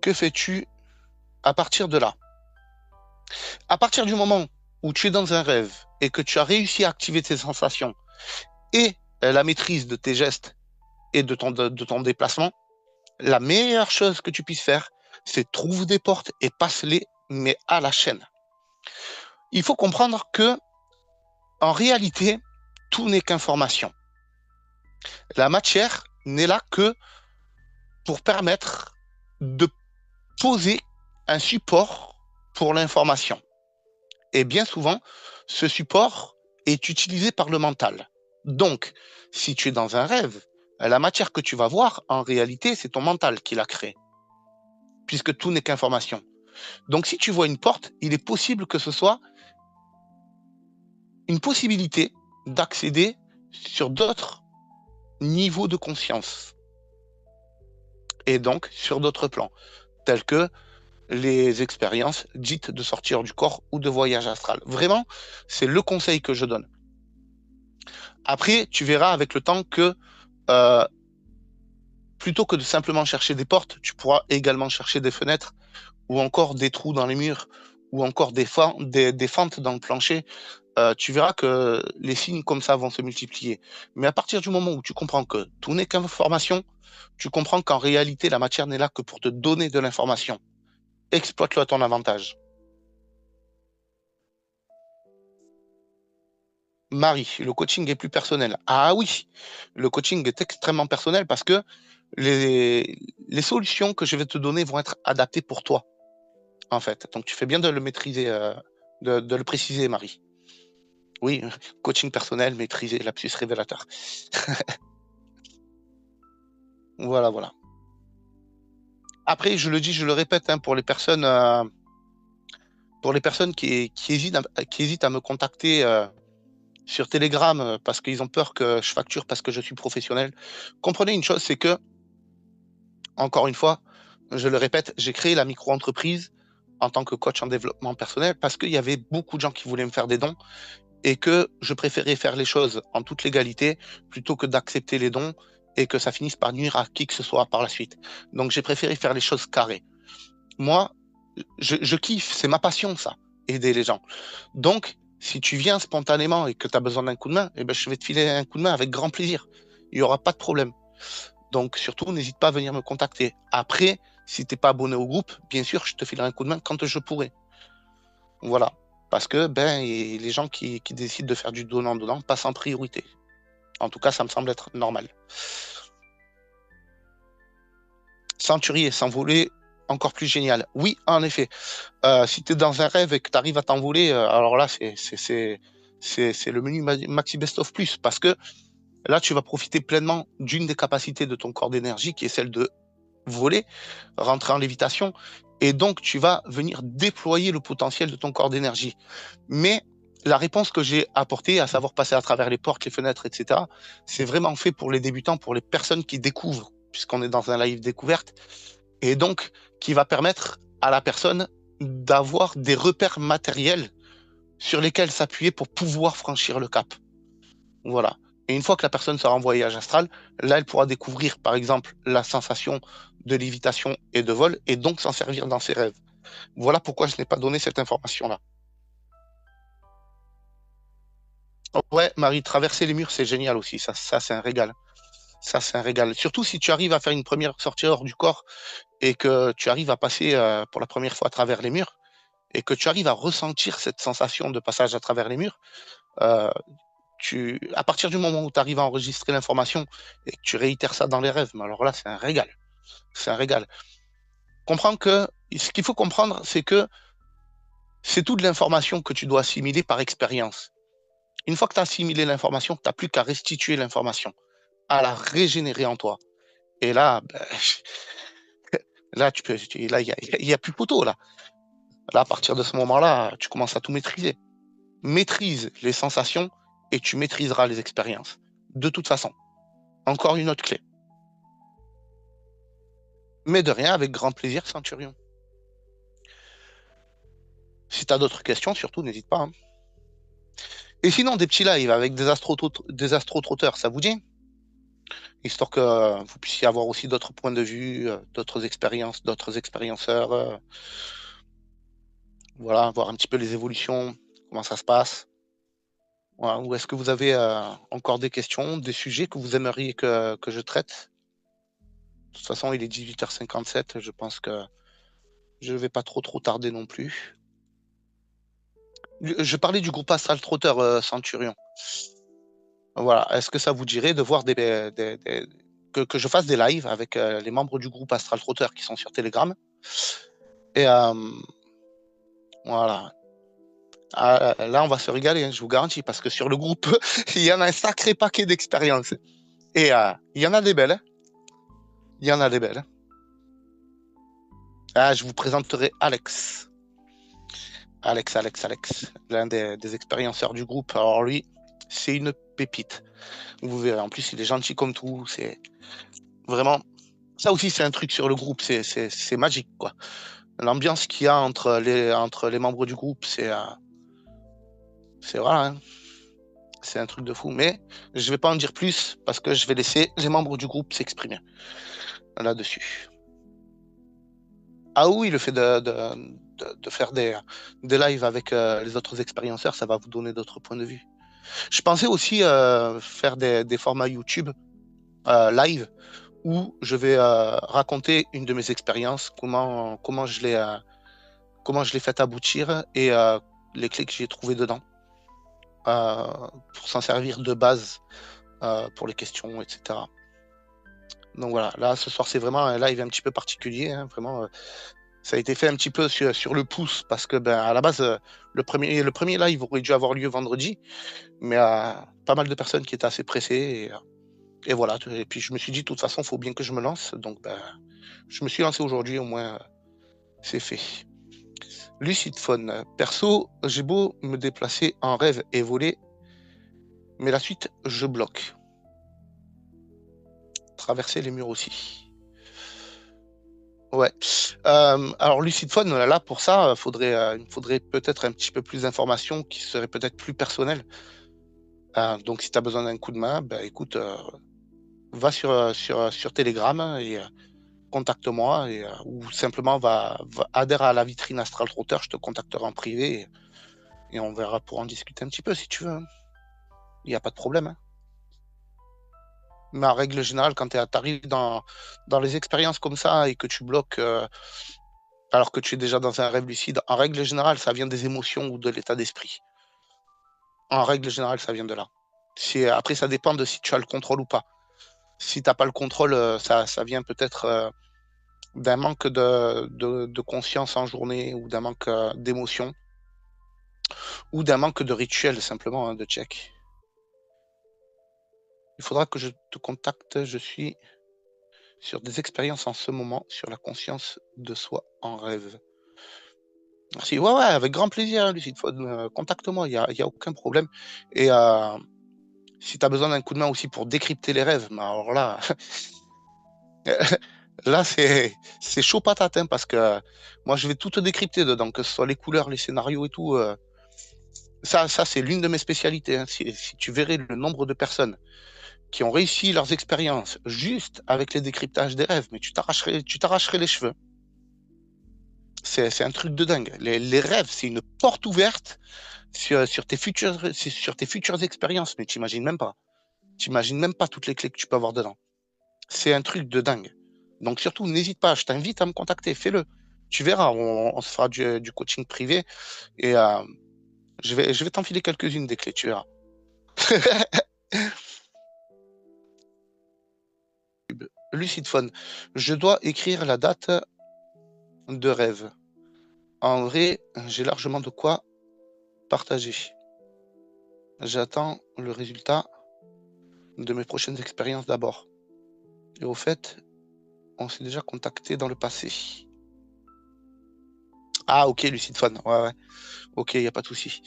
que fais-tu à partir de là? À partir du moment où tu es dans un rêve et que tu as réussi à activer tes sensations et la maîtrise de tes gestes et de ton déplacement, la meilleure chose que tu puisses faire, c'est trouve des portes et passe-les, mais à la chaîne. Il faut comprendre que, en réalité, tout n'est qu'information. La matière n'est là que pour permettre de poser un support pour l'information. Et bien souvent, ce support est utilisé par le mental. Donc, si tu es dans un rêve, la matière que tu vas voir, en réalité, c'est ton mental qui l'a créée, puisque tout n'est qu'information. Donc, si tu vois une porte, il est possible que ce soit une possibilité d'accéder sur d'autres niveaux de conscience, et donc sur d'autres plans, tels que les expériences dites de sortir du corps ou de voyage astral. Vraiment, c'est le conseil que je donne. Après, tu verras avec le temps que euh, plutôt que de simplement chercher des portes, tu pourras également chercher des fenêtres ou encore des trous dans les murs ou encore des fentes dans le plancher, tu verras que les signes comme ça vont se multiplier. Mais à partir du moment où tu comprends que tout n'est qu'information, tu comprends qu'en réalité, la matière n'est là que pour te donner de l'information. Exploite-le à ton avantage. Marie, le coaching est plus personnel. Ah oui, le coaching est extrêmement personnel parce que les solutions que je vais te donner vont être adaptées pour toi, en fait. Donc tu fais bien de le maîtriser, de le préciser, Marie. Oui, coaching personnel, maîtrisé, lapsus révélateur. Voilà, voilà. Après, je le dis, je le répète, hein, pour les personnes qui hésitent à me contacter sur Telegram parce qu'ils ont peur que je facture parce que je suis professionnel, comprenez une chose, c'est que, encore une fois, je le répète, j'ai créé la micro-entreprise en tant que coach en développement personnel parce qu'il y avait beaucoup de gens qui voulaient me faire des dons et que je préférais faire les choses en toute légalité plutôt que d'accepter les dons et que ça finisse par nuire à qui que ce soit par la suite. Donc j'ai préféré faire les choses carrées. Moi, je kiffe, c'est ma passion ça, aider les gens. Donc, si tu viens spontanément et que tu as besoin d'un coup de main, eh ben, je vais te filer un coup de main avec grand plaisir. Il n'y aura pas de problème. Donc surtout, n'hésite pas à venir me contacter. Après, si tu n'es pas abonné au groupe, bien sûr, je te filerai un coup de main quand je pourrai. Voilà. Parce que ben, les gens qui décident de faire du donnant-donnant passent en priorité. En tout cas, ça me semble être normal. S'enturier, s'envoler, encore plus génial. Oui, en effet. Si tu es dans un rêve et que tu arrives à t'envoler, alors là, c'est le menu Maxi Best of Plus. Parce que là, tu vas profiter pleinement d'une des capacités de ton corps d'énergie, qui est celle de voler, rentrer en lévitation. Et donc, tu vas venir déployer le potentiel de ton corps d'énergie. Mais la réponse que j'ai apportée, à savoir passer à travers les portes, les fenêtres, etc., c'est vraiment fait pour les débutants, pour les personnes qui découvrent, puisqu'on est dans un live découverte, et donc qui va permettre à la personne d'avoir des repères matériels sur lesquels s'appuyer pour pouvoir franchir le cap. Voilà. Et une fois que la personne sera en voyage astral, là, elle pourra découvrir, par exemple, la sensation de lévitation et de vol, et donc s'en servir dans ses rêves. Voilà pourquoi je n'ai pas donné cette information-là. Ouais, Marie, traverser les murs, c'est génial aussi. Ça c'est un régal. Ça, c'est un régal. Surtout si tu arrives à faire une première sortie hors du corps et que tu arrives à passer pour la première fois à travers les murs et que tu arrives à ressentir cette sensation de passage à travers les mmurs. euh, à partir du moment où tu arrives à enregistrer l'information et que tu réitères ça dans les rêves, mais alors là, c'est un régal. C'est un régal. Comprends que ce qu'il faut comprendre, c'est que c'est toute l'information que tu dois assimiler par expérience. Une fois que tu as assimilé l'information, tu n'as plus qu'à restituer l'information, à la régénérer en toi. Et là, ben, là, là, il y a plus photo, là. Là, à partir de ce moment-là, tu commences à tout maîtriser. Maîtrise les sensations et tu maîtriseras les expériences. De toute façon. Encore une autre clé. Mais de rien, avec grand plaisir, Centurion. Si tu as d'autres questions, surtout, n'hésite pas, hein. Et sinon, des petits lives avec des astrotrotteurs, ça vous dit? Histoire que vous puissiez avoir aussi d'autres points de vue, d'autres expériences, d'autres expérienceurs. Voilà, voir un petit peu les évolutions, comment ça se passe. Voilà. Ou est-ce que vous avez encore des questions, des sujets que vous aimeriez que je traite? De toute façon, il est 18h57, je pense que je ne vais pas trop tarder non plus. Je parlais du groupe Astral Trotter Centurion. Voilà. Est-ce que ça vous dirait de voir que je fasse des lives avec les membres du groupe Astral Trotter qui sont sur Telegram? Et voilà. Là, on va se régaler, hein, je vous garantis, parce que sur le groupe, il y en a un sacré paquet d'expériences. Et il y en a des belles, hein. Il y en a des belles. Ah, je vous présenterai Alex. Alex, l'un des expérienceurs du groupe. Alors lui, c'est une pépite. Vous verrez, en plus, il est gentil comme tout. C'est vraiment... Ça aussi, c'est un truc sur le groupe. C'est magique, quoi. L'ambiance qu'il y a entre les membres du groupe, c'est voilà, hein. C'est un truc de fou. Mais je ne vais pas en dire plus parce que je vais laisser les membres du groupe s'exprimer là-dessus. Ah oui, le fait de de faire des lives avec les autres expérienceurs, ça va vous donner d'autres points de vue. Je pensais aussi faire des formats YouTube live où je vais raconter une de mes expériences, comment je l'ai fait aboutir et les clés que j'ai trouvées dedans pour s'en servir de base pour les questions, etc. Donc voilà, là ce soir c'est vraiment un live un petit peu particulier, hein, vraiment. Ça a été fait un petit peu sur le pouce parce que à la base le premier live aurait dû avoir lieu vendredi, mais pas mal de personnes qui étaient assez pressées et voilà. Et puis je me suis dit de toute façon il faut bien que je me lance, donc je me suis lancé aujourd'hui, au moins c'est fait. Lucide Phone, perso, j'ai beau me déplacer en rêve et voler, mais la suite je bloque. Traverser les murs aussi. Ouais. Alors Lucide Phone, là pour ça, il me faudrait peut-être un petit peu plus d'informations qui seraient peut-être plus personnelles. Donc si tu as besoin d'un coup de main, écoute, va sur Telegram et contacte-moi ou simplement adhère à la vitrine Astral Router, je te contacterai en privé et on verra pour en discuter un petit peu si tu veux. Il n'y a pas de problème, hein. Mais en règle générale, quand tu arrives dans les expériences comme ça et que tu bloques alors que tu es déjà dans un rêve lucide, en règle générale, ça vient des émotions ou de l'état d'esprit. En règle générale, ça vient de là. Après, ça dépend de si tu as le contrôle ou pas. Si tu n'as pas le contrôle, ça vient peut-être d'un manque de conscience en journée ou d'un manque d'émotion ou d'un manque de rituel simplement, hein, de check. Il faudra que je te contacte. Je suis sur des expériences en ce moment sur la conscience de soi en rêve. Merci. Ouais, ouais, avec grand plaisir, hein, Lucide. Contacte-moi, il y a aucun problème. Et si tu as besoin d'un coup de main aussi pour décrypter les rêves, mais alors là, là c'est chaud patate, hein, parce que moi, je vais tout te décrypter dedans, que ce soit les couleurs, les scénarios et tout. Ça c'est l'une de mes spécialités, hein. Si tu verrais le nombre de personnes qui ont réussi leurs expériences juste avec les décryptages des rêves, mais tu t'arracherais les cheveux. C'est un truc de dingue. Les rêves, c'est une porte ouverte sur tes futures expériences, mais t'imagines même pas. T'imagines même pas toutes les clés que tu peux avoir dedans. C'est un truc de dingue. Donc surtout, n'hésite pas, je t'invite à me contacter, fais-le. Tu verras, on se fera du coaching privé et je vais t'enfiler quelques-unes des clés, tu verras. Lucide Phone, je dois écrire la date de rêve. En vrai, j'ai largement de quoi partager. J'attends le résultat de mes prochaines expériences d'abord. Et au fait, on s'est déjà contacté dans le passé. Ah, ok, Lucide Phone, ouais, ouais. Ok, il n'y a pas de souci.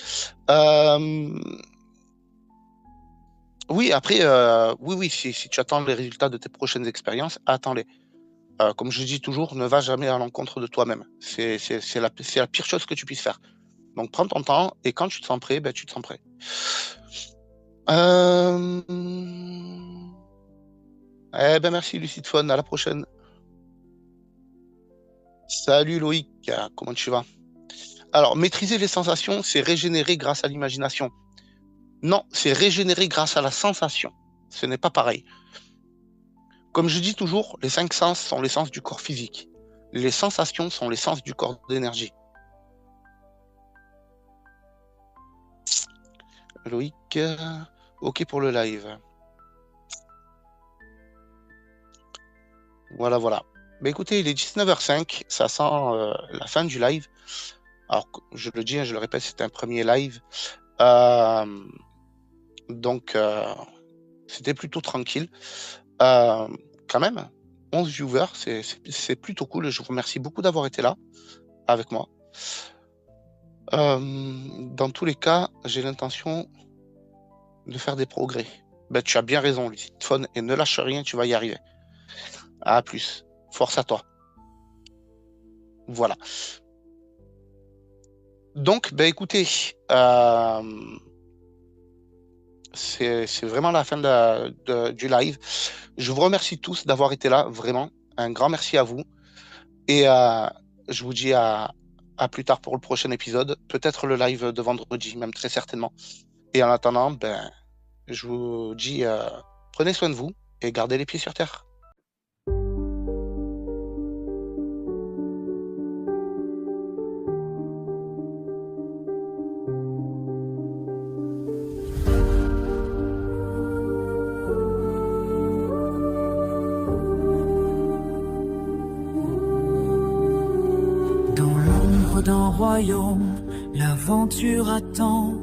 Oui, après, oui, si tu attends les résultats de tes prochaines expériences, attends-les. Comme je dis toujours, ne va jamais à l'encontre de toi-même. C'est la pire chose que tu puisses faire. Donc, prends ton temps et quand tu te sens prêt, tu te sens prêt. Merci, Lucide Phone. À la prochaine. Salut Loïc, comment tu vas? Alors, maîtriser les sensations, c'est régénérer grâce à l'imagination. Non, c'est régénérer grâce à la sensation. Ce n'est pas pareil. Comme je dis toujours, les 5 sens sont les sens du corps physique. Les sensations sont les sens du corps d'énergie. Loïc, ok pour le live. Voilà, voilà. Écoutez, il est 19h05, ça sent la fin du live. Alors, je le dis, je le répète, c'est un premier live. Donc, c'était plutôt tranquille. Quand même, 11 viewers, c'est plutôt cool. Je vous remercie beaucoup d'avoir été là avec moi. Dans tous les cas, j'ai l'intention de faire des progrès. Tu as bien raison, Lucide Phone, et ne lâche rien, tu vas y arriver. À plus. Force à toi. Voilà. Donc, écoutez, c'est vraiment la fin du live. Je vous remercie tous d'avoir été là, vraiment. Un grand merci à vous. Et je vous dis à À plus tard pour le prochain épisode, peut-être le live de vendredi, même très certainement. Et en attendant, je vous dis, prenez soin de vous et gardez les pieds sur terre. D'un royaume, l'aventure attend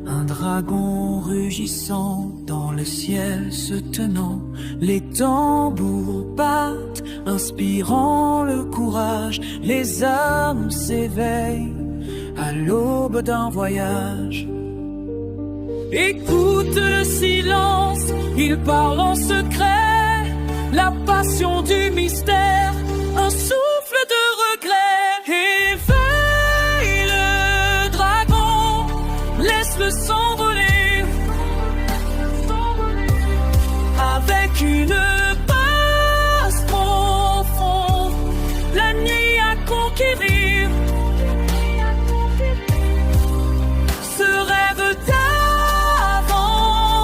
un dragon rugissant dans le ciel se tenant. Les tambours battent, inspirant le courage. Les âmes s'éveillent à l'aube d'un voyage. Écoute le silence, il parle en secret. La passion du mystère, un souffle de regret. Laisse-le s'envoler avec une passe profonde, la nuit à conquérir. Ce rêve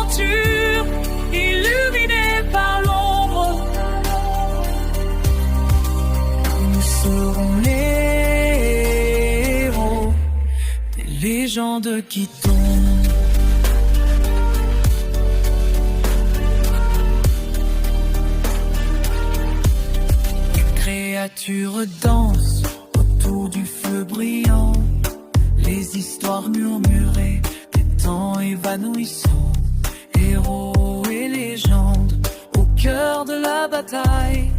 d'aventure illuminé par l'ombre, nous serons les héros des légendes qui tombent. Les créatures dansent autour du feu brillant, les histoires murmurées des temps évanouissants. Héros et légendes au cœur de la bataille.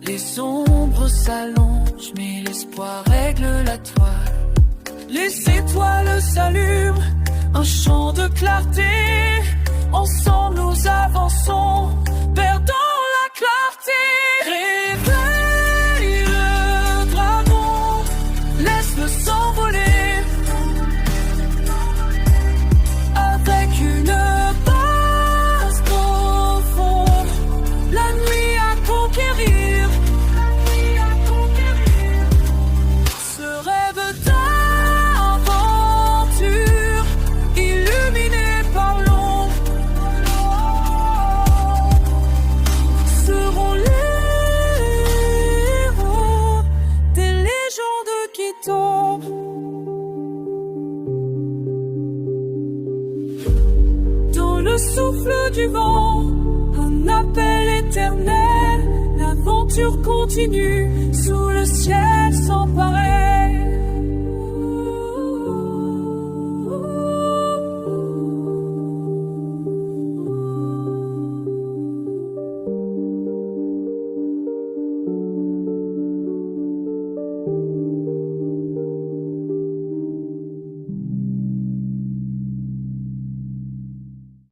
Les ombres s'allongent mais l'espoir règle la toile. Les étoiles s'allument, un champ de clarté. Ensemble nous avançons, perdant la clarté. Réveille le dragon, laisse-le s'envoler avec une base profonde. La nuit à conquérir, ce rêve d'aventure illuminé par l'ombre. Seront les héros des légendes qui tombent. Dans le souffle du vent, un appel éternel. L'aventure continue sous le ciel